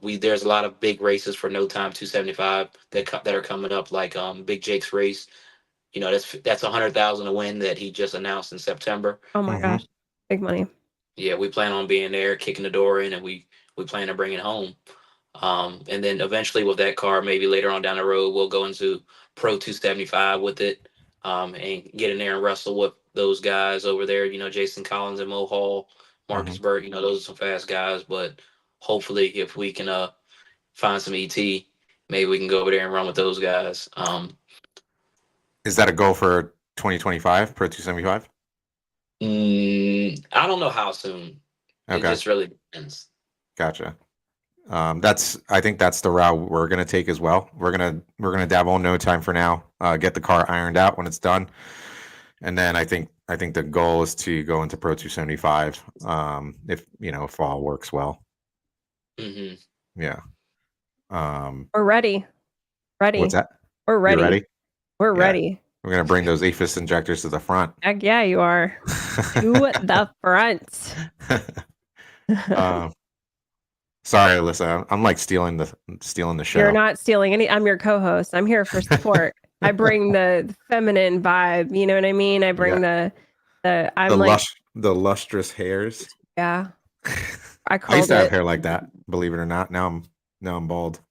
We there's a lot of big races for no time 275 that are coming up, like Big Jake's race. That's 100,000 to win that he just announced in September. Oh my Hmm. gosh. Big money. Yeah, we plan on being there, kicking the door in, and we plan to bring it home. And then eventually with that car, maybe later on down the road, we'll go into Pro 275 with it, and get in there and wrestle with those guys over there. Jason Collins and Mo Hall, Hmm. Marcus Burke. Those are some fast guys. But hopefully, if we can find some ET, maybe we can go over there and run with those guys. Is that a goal for 2025 Pro 275? I don't know how soon. It Okay, just really depends. gotcha. I think that's the route we're gonna take as well. We're gonna dabble in no time for now. Get the car ironed out when it's done. And then I think the goal is to go into Pro 275 if if all works well. Hmm. Yeah. We're ready. What's that? We're You ready. ready? We're Yeah. ready. We're gonna bring those APHIS injectors to the front. Heck yeah, you are. To the front. Sorry, Alyssa. I'm like stealing the show. You're not stealing any. I'm your co-host. I'm here for support. I bring the feminine vibe. You know what I mean? I bring the I'm like the lustrous hairs. yeah. I I called used to have it hair like that, believe it or not. Now I'm bald. Too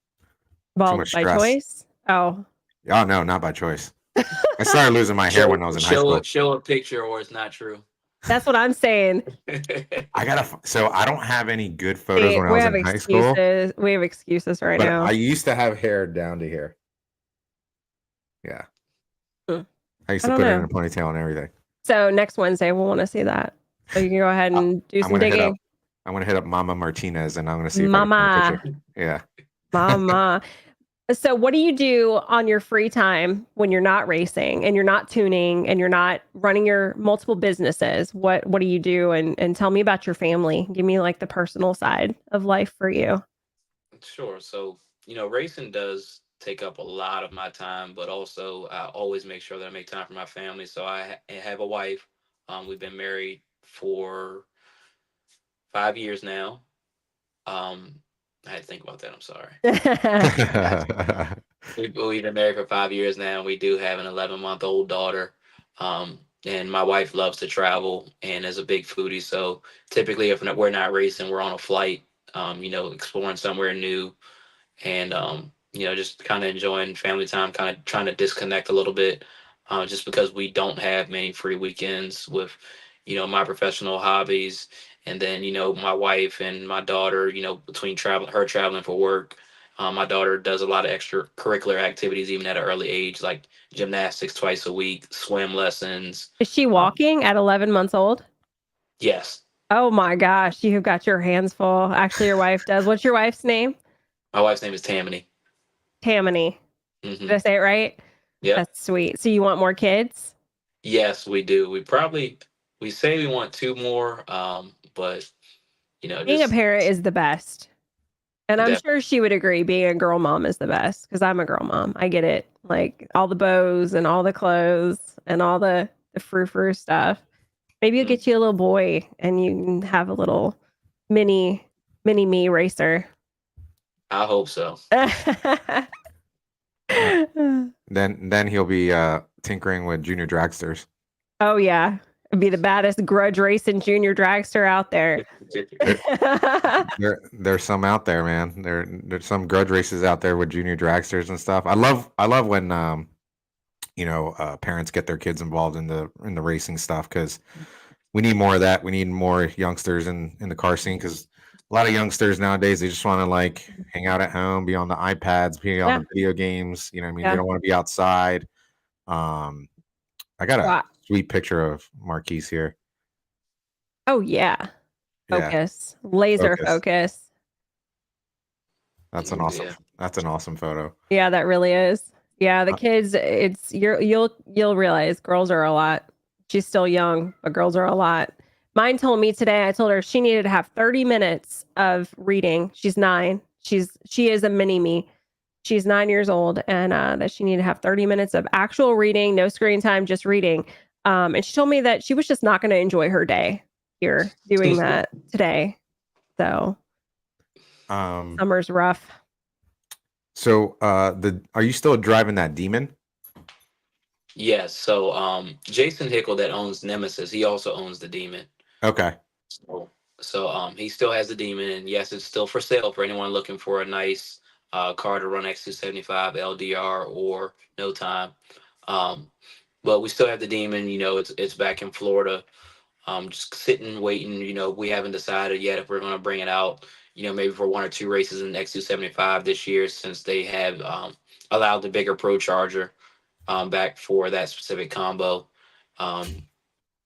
bald much by stress. choice. Oh. Oh no, not by choice. I started losing my hair when I was in high school. Show a picture, or it's not true. That's what I'm saying. So I don't have any good photos when I We was have in high school. excuses. We have excuses right But now. I used to have hair down to here. Yeah. I used to don't put it know. in a ponytail and everything. So next Wednesday we'll want to see that. So you can go ahead and do some digging. I'm gonna hit up Mama Martinez and I'm gonna see if I can Mama. find a picture. Yeah. Mama. So what do you do on your free time when you're not racing and you're not tuning and you're not running your multiple businesses? What do you do? And tell me about your family. Give me like the personal side of life for you. Sure. So, racing does take up a lot of my time, but also I always make sure that I make time for my family. So I have a wife. We've been married for 5 years now. I had to think about that. I'm sorry. We've been married for 5 years now. We do have an 11-month-old daughter. And my wife loves to travel and is a big foodie. So typically, if we're not racing, we're on a flight, exploring somewhere new, and just kind of enjoying family time, kind of trying to disconnect a little bit, just because we don't have many free weekends with my professional hobbies, and then my wife and my daughter, between her traveling for work. My daughter does a lot of extracurricular activities even at an early age, like gymnastics twice a week, swim lessons. Is she walking at 11 months old? Yes. Oh my gosh, you've got your hands full. Actually, your wife does. What's your wife's name? My wife's name is Tammany. Tammany. Mm-hmm. Did I say it right? Yeah. That's sweet. So you want more kids? Yes, we do. We say we want 2 more, but Being a parent is the best. And I'm sure she would agree being a girl mom is the best because I'm a girl mom. I get it. Like all the bows and all the clothes and all the frou-frou stuff. Maybe you'll get you a little boy and you can have a little mini me racer. I hope so. Then he'll be tinkering with junior dragsters. Oh yeah. It'd be the baddest grudge racing junior dragster out there. There's some out there, man. There's some grudge races out there with junior dragsters and stuff. I love when parents get their kids involved in the racing stuff, because we need more of that. We need more youngsters in the car scene, because a lot of youngsters nowadays, they just want to like hang out at home, be on the iPads, be on the video games. You know what I mean? They don't want to be outside. I got a sweet picture of Marques here. Oh yeah. Focus. Yeah. Laser focus. That's an awesome photo. Yeah, that really is. Yeah, the kids, you'll realize girls are a lot. She's still young, but girls are a lot. Mine told me today, I told her she needed to have 30 minutes of reading. She's 9. She is a mini me. She's 9 years old, and that she needed to have 30 minutes of actual reading, no screen time, just reading. And she told me that she was just not going to enjoy her day here doing that today. So summer's rough. So are you still driving that Demon? Yes. So Jason Hickle, that owns Nemesis, he also owns the Demon. Okay. So he still has the Demon, and yes, it's still for sale for anyone looking for a nice car to run X275 LDR or no time. But we still have the Demon. It's back in Florida. Just sitting, waiting. We haven't decided yet if we're going to bring it out. Maybe for 1 or 2 races in X275 this year, since they have allowed the bigger Pro Charger back for that specific combo.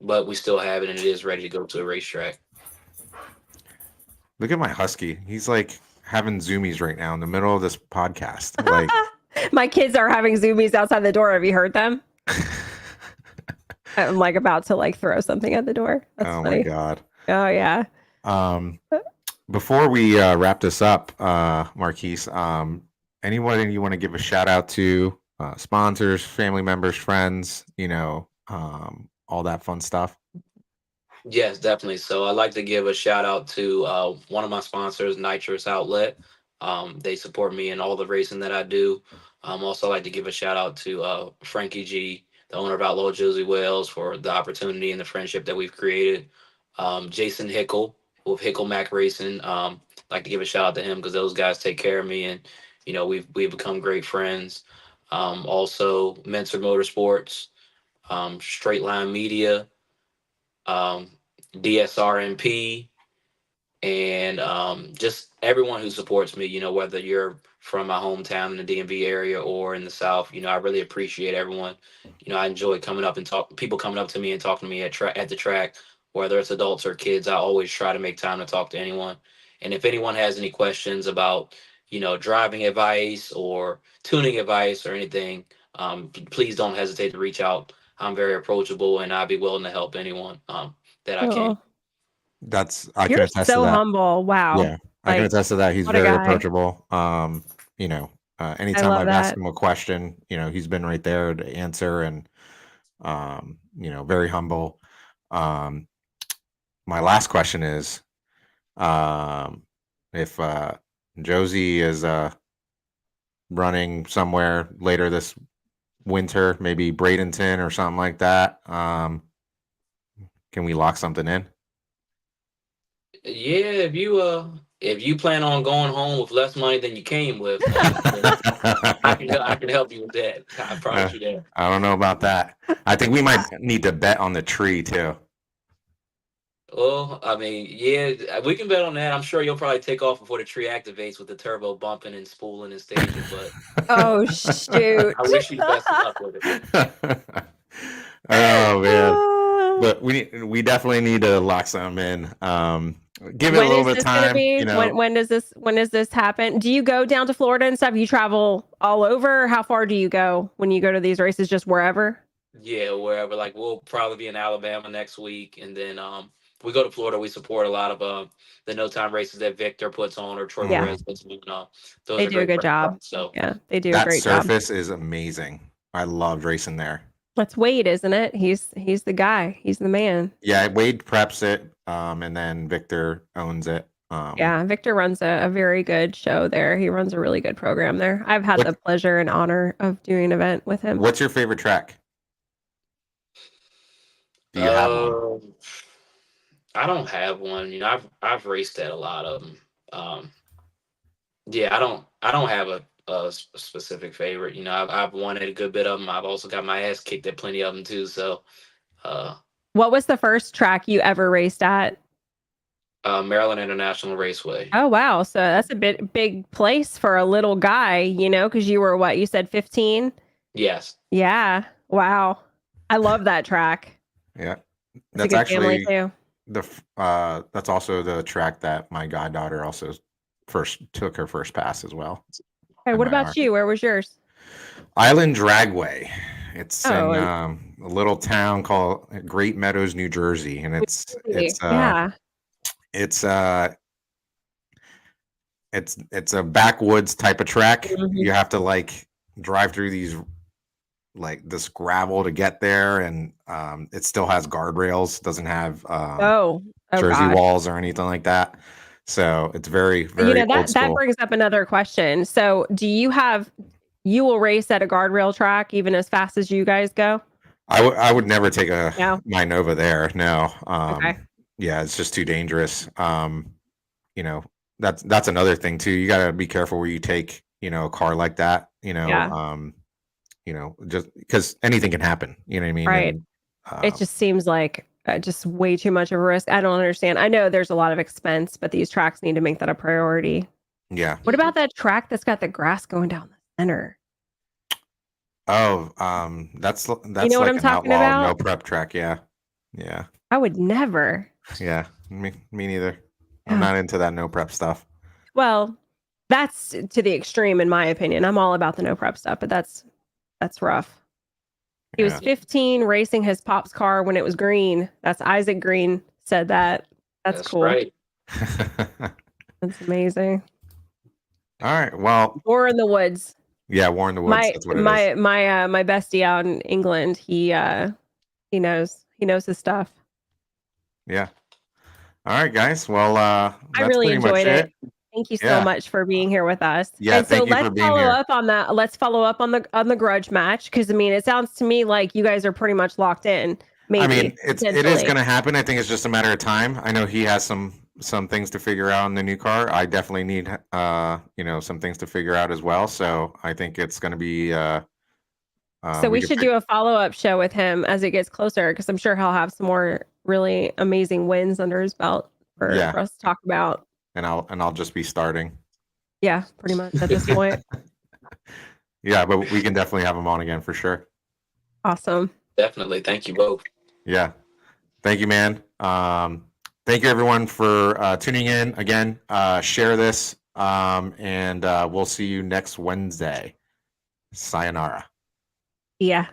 But we still have it, and it is ready to go to a racetrack. Look at my husky. He's like having zoomies right now in the middle of this podcast. Like my kids are having zoomies outside the door. Have you heard them? I'm like about to like throw something at the door. That's Oh my funny. God. Oh yeah. Um, before we wrap this up, Marquise, anyone you want to give a shout out to, sponsors, family members, friends, all that fun stuff? Yes, definitely. So I'd like to give a shout out to one of my sponsors, Nitrous Outlet. They support me in all the racing that I do. Also, like to give a shout out to Frankie G, the owner of Outlaw Josie Wales, for the opportunity and the friendship that we've created. Jason Hickle with Hickle Mac Racing. Like to give a shout out to him because those guys take care of me, and we've become great friends. Also, Mentor Motorsports, Straight Line Media, um, DSRMP, and just everyone who supports me. Whether you're from my hometown in the DMV area or in the South, I really appreciate everyone. I enjoy coming up and people coming up to me and talking to me at the track, whether it's adults or kids. I always try to make time to talk to anyone. And if anyone has any questions about, driving advice or tuning advice or anything, please don't hesitate to reach out. I'm very approachable and I'll be willing to help anyone that I can. Oh, I can you're attest to so that. humble. Wow. Yeah, I can Like attest to that. He's what a very guy. approachable. I Anytime love I've asked that. him a question, he's been right there to answer, and very humble. Um, my last question is, if Josie is running somewhere later this winter, maybe Bradenton or something like that, can we lock something in? Yeah, if you plan on going home with less money than you came with, then I can help you with that. I Uh, promise you that. I don't know about that. I think we might need to bet on the tree too. Well, I mean, yeah, we can bet on that. I'm sure you'll probably take off before the tree activates with the turbo bumping and spooling and staging, but Oh shoot. I wish you the best of luck with it. Oh man. Ah. But we definitely need to lock something in. Give it a When little is bit of this going to time, be? When does this happen? Do you go down to Florida and stuff? You travel all over? How far do you go when you go to these races? Just wherever? Yeah, wherever. Like we'll probably be in Alabama next week, and then we go to Florida. We support a lot of the no time races that Victor puts on or Troy Yeah, Perez puts on. Those they are do a great good friends of job. mine. So Yeah, they do a that great job. surface is amazing. I loved racing there. That's Wade, isn't it? He's the guy. He's the man. Yeah, Wade preps it, and then Victor owns it. Yeah, Victor runs a very good show there. He runs a really good program there. I've had the what, pleasure and honor of doing an event with him. what's your favorite track? Do you have one? um, I don't have one. I've raced at a lot of them. Yeah, I don't have a specific favorite. I've won at a good bit of them. I've also got my ass kicked at plenty of them too. So, uh, What was the first track you ever raced at? Maryland International Raceway. Oh wow, so that's a big place for a little guy, because you were what? You said 15? Yes. Yeah. Wow. I love that track. Yeah, It's a that's good family actually too. that's also the track that my goddaughter also first took her first pass as well. Okay, what MIR. about you? Where was yours? Island Dragway. It's Oh, in a little town called Great Meadows, New Jersey, and yeah. it's it's a backwoods type of track. Mhm. You have to like drive through these this gravel to get there, and it still has guardrails. Doesn't have Oh Jersey gosh. walls or anything like that. So it's very very old that school. brings up another question. So, you will race at a guardrail track even as fast as you guys go? I would never take No. my Nova there. No. Okay. Yeah, it's just too dangerous. You know, that's another thing too. You got to be careful where you take, a car like that, Yeah. just because anything can happen, you know what I mean? Right. And It just seems like just way too much of a risk. I don't understand. I know there's a lot of expense, but these tracks need to make that a priority. yeah. What about that track that's got the grass going down the center? Oh, that's You know what like I'm an talking outlaw no about? prep track. Yeah. Yeah. I would never. Yeah. Me neither. I'm Yeah. not into that no prep stuff. Well, that's to the extreme in my opinion. I'm all about the no prep stuff, but that's rough. He was 15 racing his pop's car when it was green. That's Isaac Green said that. That's cool. Right. That's amazing. All right. Well, War in the Woods. yeah, War in the Woods. That's what it is. My bestie out in England, he knows his stuff. Yeah. All right, guys. Well, I that's really pretty much enjoyed it. Thank you so much for being here with us. Yeah, and so thank you for let's being follow here. up on that. Let's follow up on the grudge match, because I mean, it sounds to me like you guys are pretty much locked in. Maybe, I mean, it is going to happen. I think it's just a matter of time. I know he has some things to figure out in the new car. I definitely need some things to figure out as well. So I think it's going to be. So we should do a follow-up show with him as it gets closer, because I'm sure he'll have some more really amazing wins under his belt for us to talk about. And I'll just be starting. Yeah, pretty much at this point. Yeah, but we can definitely have him on again for sure. Awesome. Definitely. Thank you both. Yeah. Thank you, man. Thank you everyone for tuning in again. Share this, and we'll see you next Wednesday. Sayonara. Yeah.